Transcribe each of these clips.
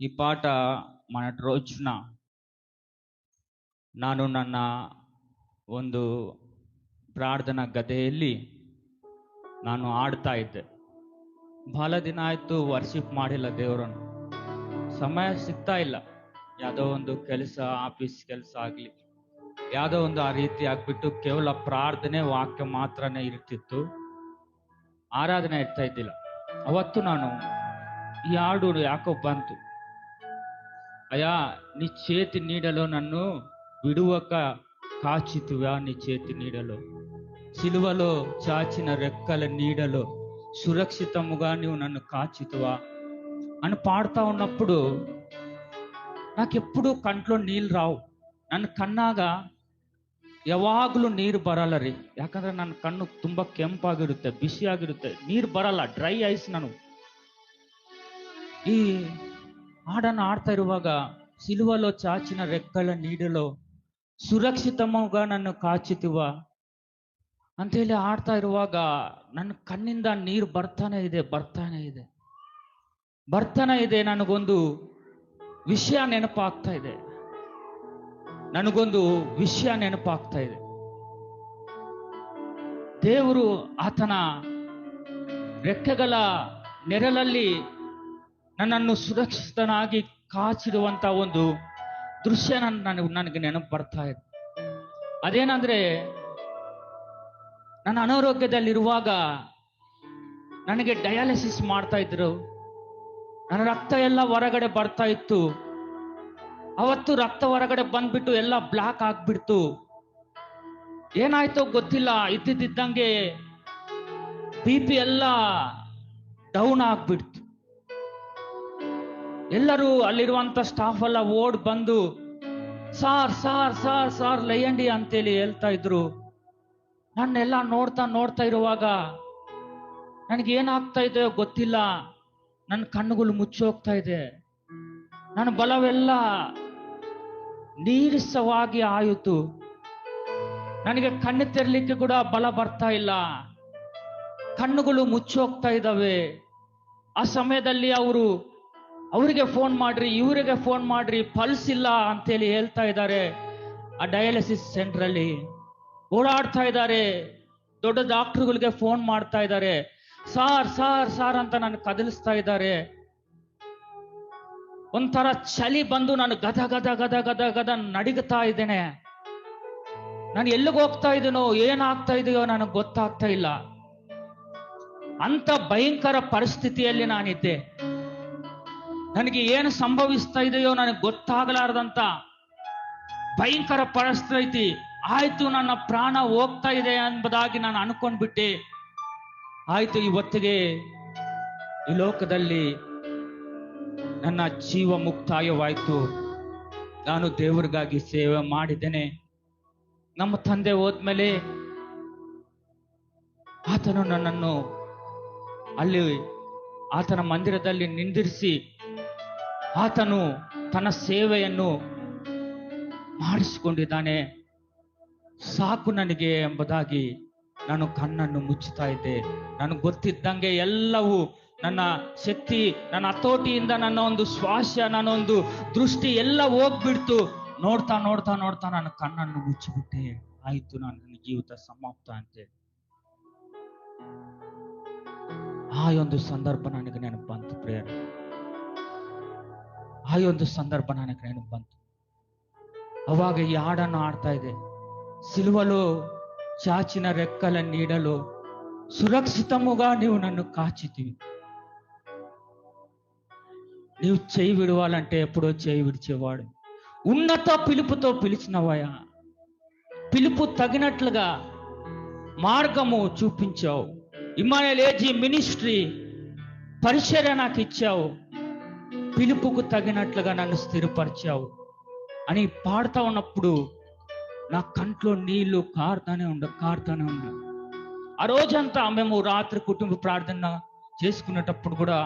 ఈ పాట మొన్నటి రోజున ನಾನು ನನ್ನ ಒಂದು ಪ್ರಾರ್ಥನಾ ಗದೆಯಲ್ಲಿ ನಾನು ಆಡ್ತಾ ಇದ್ದೆ. ಬಹಳ ದಿನ ಆಯ್ತು ವರ್ಷಿಪ್ ಮಾಡಿಲ್ಲ ದೇವರನ್ನು. ಸಮಯ ಸಿಗ್ತಾ ಇಲ್ಲ. ಯಾವುದೋ ಒಂದು ಕೆಲಸ, ಆಫೀಸ್ ಕೆಲಸ ಆಗಲಿ, ಯಾವುದೋ ಒಂದು ಆ ರೀತಿ ಆಗ್ಬಿಟ್ಟು ಕೇವಲ ಪ್ರಾರ್ಥನೆ ವಾಕ್ಯ ಮಾತ್ರನೇ ಇರ್ತಿತ್ತು, ಆರಾಧನೆ ಇರ್ತಾ ಇದ್ದಿಲ್ಲ. ಅವತ್ತು ನಾನು ಈ ಹಾಡು ಯಾಕೋ ಬಂತು, అయ్యా నీ చేతి నీడలో నన్ను విడువక కాచితువా, నీ చేతి నీడలో సిలువలో చాచిన రెక్కల నీడలో సురక్షితముగా నువ్వు నన్ను కాచితువా అని పాడుతా ఉన్నప్పుడు ನಾಕೆప్పుడు ಕಂಟ್ಲೋ ನೀರು ರಾವು. ನನ್ನ ಕಣ್ಣಾಗ ಯಾವಾಗಲೂ ನೀರು ಬರಲ್ಲ ರೀ. ಯಾಕಂದ್ರೆ ನನ್ನ ಕಣ್ಣು ತುಂಬ ಕೆಂಪಾಗಿರುತ್ತೆ, ಬಿಸಿಯಾಗಿರುತ್ತೆ, ನೀರು ಬರಲ್ಲ, ಡ್ರೈ ಐಸ್. ನಾನು ಈ ಹಾಡನ್ನು ಆಡ್ತಾ ಇರುವಾಗ ಸಿಲುವలో చాచిన రెక్కల నీడలో ಸುರಕ್ಷಿತముగా ನನ್ನು ಕಾಚಿತುವ ಅಂತೇಳಿ ಆಡ್ತಾ ಇರುವಾಗ ನನ್ನ ಕಣ್ಣಿಂದ ನೀರು ಬರ್ತಾನೆ ಇದೆ. ನನಗೊಂದು ವಿಷಯ ನೆನಪಾಗ್ತಾ ಇದೆ. ದೇವರು ಆತನ ರೆಕ್ಕೆಗಳ ನೆರಳಲ್ಲಿ ನನ್ನನ್ನು ಸುರಕ್ಷಿತನಾಗಿ ಕಾಚಿರುವಂತ ಒಂದು ದೃಶ್ಯ ನನಗೆ ನೆನಪು ಬರ್ತಾ ಇದೆ. ಅದೇನಂದ್ರೆ, ನನ್ನ ಅನಾರೋಗ್ಯದಲ್ಲಿರುವಾಗ ನನಗೆ ಡಯಾಲಿಸಿಸ್ ಮಾಡ್ತಾ ಇದ್ರು. ನನ್ನ ರಕ್ತ ಎಲ್ಲ ಹೊರಗಡೆ ಬರ್ತಾ ಇತ್ತು. ಅವತ್ತು ರಕ್ತ ಹೊರಗಡೆ ಬಂದ್ಬಿಟ್ಟು ಎಲ್ಲ ಬ್ಲಾಕ್ ಆಗ್ಬಿಡ್ತು. ಏನಾಯ್ತೋ ಗೊತ್ತಿಲ್ಲ, ಇದ್ದಿದ್ದಂಗೆ BP ಎಲ್ಲ ಡೌನ್ ಆಗ್ಬಿಡ್ತು. ಎಲ್ಲರೂ ಅಲ್ಲಿರುವಂತ ಸ್ಟಾಫ್ ಎಲ್ಲ ಓಡ್ ಬಂದು ಸಾರ್ ಸಾರ್ ಸಾರ್ ಸಾರ್ ಲಯ್ಯಂಡಿ ಅಂತೇಳಿ ಹೇಳ್ತಾ ಇದ್ರು. ನನ್ನೆಲ್ಲ ನೋಡ್ತಾ ಇರುವಾಗ ನನಗೇನಾಗ್ತಾ ಇದೆ ಗೊತ್ತಿಲ್ಲ. ನನ್ನ ಕಣ್ಣುಗಳು ಮುಚ್ಚೋಗ್ತಾ ಇದೆ. ನನ್ನ ಬಲವೆಲ್ಲ ನೀರಸವಾಗಿ ಆಯಿತು. ನನಗೆ ಕಣ್ಣು ತೆರಲಿಕ್ಕೆ ಕೂಡ ಬಲ ಬರ್ತಾ ಇಲ್ಲ. ಕಣ್ಣುಗಳು ಮುಚ್ಚೋಗ್ತಾ ಇದ್ದಾವೆ. ಆ ಸಮಯದಲ್ಲಿ ಅವರಿಗೆ ಫೋನ್ ಮಾಡ್ರಿ, ಇವರಿಗೆ ಫೋನ್ ಮಾಡ್ರಿ, ಪಲ್ಸ್ ಇಲ್ಲ ಅಂತೇಳಿ ಹೇಳ್ತಾ ಇದ್ದಾರೆ. ಆ ಡಯಾಲಿಸಿಸ್ ಸೆಂಟರ್ ಅಲ್ಲಿ ಓಡಾಡ್ತಾ ಇದ್ದಾರೆ. ದೊಡ್ಡ ಡಾಕ್ಟರ್ಗಳಿಗೆ ಫೋನ್ ಮಾಡ್ತಾ ಇದ್ದಾರೆ. ಸಾರ್ ಸಾರ್ ಸಾರ್ ಅಂತ ನಾನು ಕದಲಿಸ್ತಾ ಇದ್ದಾರೆ. ಒಂಥರ ಚಳಿ ಬಂದು ನಾನು ಗದ ಗದ ಗದ ಗದ ಗದ ನಡಿಗ್ತಾ ಇದ್ದೇನೆ. ನಾನು ಎಲ್ಲಿಗೆ ಹೋಗ್ತಾ ಇದ್ದೀನೋ, ಏನಾಗ್ತಾ ಇದೆಯೋ ನನಗೆ ಗೊತ್ತಾಗ್ತಾ ಇಲ್ಲ. ಅಂತ ಭಯಂಕರ ಪರಿಸ್ಥಿತಿಯಲ್ಲಿ ನಾನಿದ್ದೆ. ನನಗೆ ಏನು ಸಂಭವಿಸ್ತಾ ಇದೆಯೋ ನನಗೆ ಗೊತ್ತಾಗಲಾರದಂತ ಭಯಂಕರ ಪರಿಸ್ಥಿತಿ ಆಯ್ತು. ನನ್ನ ಪ್ರಾಣ ಹೋಗ್ತಾ ಇದೆ ಎಂಬುದಾಗಿ ನಾನು ಅನ್ಕೊಂಡ್ಬಿಟ್ಟೆ. ಆಯ್ತು, ಇವತ್ತಿಗೆ ಈ ಲೋಕದಲ್ಲಿ ನನ್ನ ಜೀವ ಮುಕ್ತಾಯವಾಯ್ತು. ನಾನು ದೇವರಿಗಾಗಿ ಸೇವೆ ಮಾಡಿದ್ದೇನೆ. ನಮ್ಮ ತಂದೆ ಹೋದ್ಮೇಲೆ ಆತನು ನನ್ನನ್ನು ಅಲ್ಲಿ ಆತನ ಮಂದಿರದಲ್ಲಿ ನಿಂದಿರಿಸಿ ಆತನು ತನ್ನ ಸೇವೆಯನ್ನು ಮಾಡಿಸಿಕೊಂಡಿದ್ದಾನೆ. ಸಾಕು ನನಗೆ ಎಂಬುದಾಗಿ ನಾನು ಕಣ್ಣನ್ನು ಮುಚ್ಚುತ್ತಾ ಇದ್ದೆ. ನನಗೆ ಗೊತ್ತಿದ್ದಂಗೆ ಎಲ್ಲವೂ ನನ್ನ ಶಕ್ತಿ, ನನ್ನ ಹತೋಟಿಯಿಂದ ನನ್ನ ಒಂದು ಶ್ವಾಸ, ನನ್ನ ಒಂದು ದೃಷ್ಟಿ ಎಲ್ಲ ಹೋಗ್ಬಿಡ್ತು. ನೋಡ್ತಾ ನೋಡ್ತಾ ನೋಡ್ತಾ ನಾನು ಕಣ್ಣನ್ನು ಮುಚ್ಚಿಬಿಟ್ಟೆ. ಆಯ್ತು, ನನ್ನ ಜೀವಿತ ಸಮಾಪ್ತ ಅಂತೆ. ಆ ಒಂದು ಸಂದರ್ಭ ನನಗೆ ನೆನಪು ಬಂತು ಪ್ರೇಯರ್. ಆ ಒಂದು ಸಂದರ್ಭ ನನಗೆ ನೆನಪು ಬಂತು. ಅವಾಗ ಈ ಹಾಡನ್ನು ಆಡ್ತಾ ಇದೆ. ಸಿಲುವలో చాచిన రెక్కల నీడలో సురక్షితముగా నీవు నన్ను కాచితివి. నీవు చేయి విడవాలంటే ఎప్పుడో చేయి విడిచేవాడు. ఉన్నత పిలుపుతో పిలిచినవయ్యా. పిలుపు తగినట్లుగా మార్గము చూపించావు. ఇమ్మానుయేల్ ఏజీ మినిస్ట్రీ పరిచర్య నాకు ఇచ్చావు. పిలుపుకు తగినట్లుగా నన్ను స్థిరపరిచావు అని పాడుతా ఉన్నప్పుడు నా కంట్లో నీళ్లు కారుతానే ఉండ. ఆ రోజంతా మేము రాత్రి కుటుంబ ప్రార్థన చేసుకునేటప్పుడు కూడా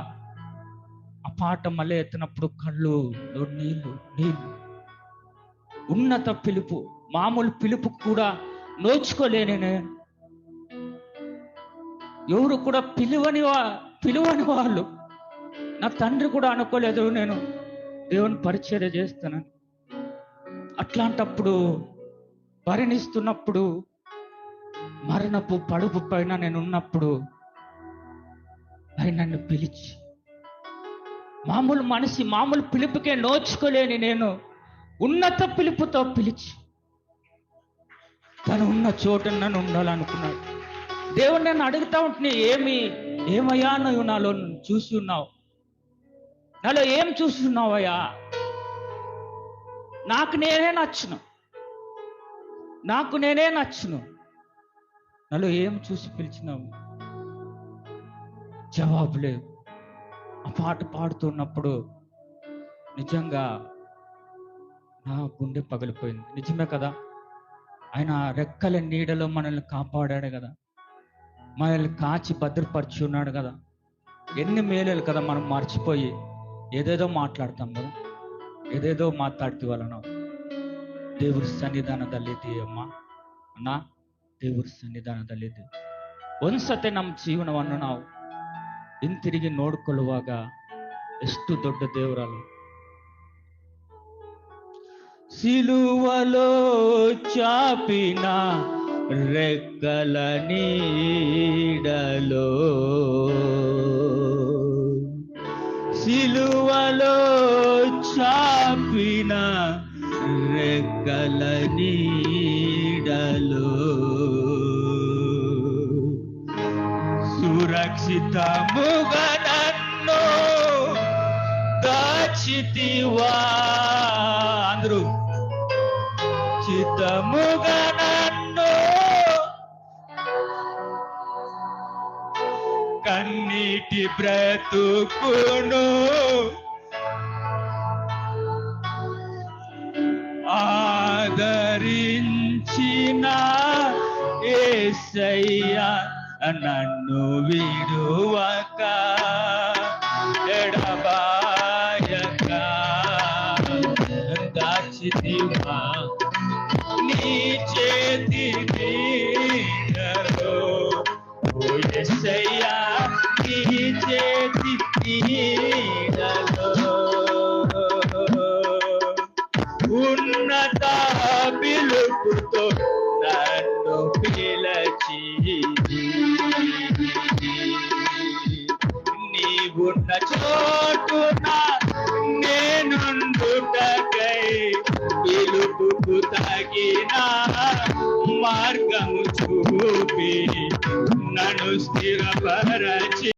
ఆ పాట మళ్ళీ ఎత్తినప్పుడు కళ్ళు నీళ్లు. ఉన్నత పిలుపు, మామూలు పిలుపు కూడా నోచుకోలేనే. ఎవరు కూడా పిలువని వాళ్ళు. నా తండ్రి కూడా అనుకోలేదు నేను దేవుని పరిచర్య చేస్తానని. అట్లాంటప్పుడు భరణిస్తున్నప్పుడు, మరణపు పడుపు పైన నేను ఉన్నప్పుడు ఆయన నన్ను పిలిచి, మామూలు మనిషి, మామూలు పిలుపుకే నోచుకోలేని నేను ఉన్నత పిలుపుతో పిలిచి తను ఉన్న చోట నన్ను ఉండాలనుకున్నాడు. దేవుడు నన్ను అడుగుతా ఉంటే, ఏమయ్యా నువ్వు నాలో చూసి ఉన్నావు? నాలో ఏం చూసి ఉన్నావయ్యా? నాకు నేనే నచ్చును. నాలో ఏం చూసి పిలిచినావు? జవాబు లేదు. ఆ పాట పాడుతున్నప్పుడు నిజంగా నా గుండె పగిలిపోయింది. నిజమే కదా, ఆయన రెక్కల నీడలో మనల్ని కాపాడాడు కదా, మనల్ని కాచి భద్రపరిచి ఉన్నాడు కదా. ఎన్ని మేలు కదా, మనం మర్చిపోయి ఏదేదో మాట్లాడతాం కదా, ಏದೇದೋ ಮಾತಾಡ್ತೀವಲ್ಲ ನಾವು. ದೇವ್ರ ಸನ್ನಿಧಾನದಲ್ಲಿದ್ದೀಯಮ್ಮ ಅಣ್ಣ, ದೇವ್ರ ಸನ್ನಿಧಾನದಲ್ಲಿದ್ದೀವಿ. ಒಂದ್ಸತೆ ನಮ್ಮ ಜೀವನವನ್ನು ನಾವು ಹಿಂತಿರುಗಿ ನೋಡ್ಕೊಳ್ಳುವಾಗ ಎಷ್ಟು ದೊಡ್ಡ ದೇವರಲ್ಲ. సిలువలో చాపిన రెక్కల నీడలో, సిలువలో చాపిన రెక్కల నీడలో సురక్షితముగా నన్ను దాచితివా. అందరూ చిత్తముగా నన్ను కన్నీటి బ్రతుకును ఆదరించిన యేసయ్యా, నన్ను విడువక ఎడబాయక దాచితివా నీ చేతి నీడలో. ఓ యేసయ్యా, నీ చేతి నీడలో ఉన్నత పిలుపుతో నన్ను పిలచి, నీవున్న చోటున నేనుండుటకై పిలుపుకు తగిన మార్గము చూపి నన్ను స్థిరపరచి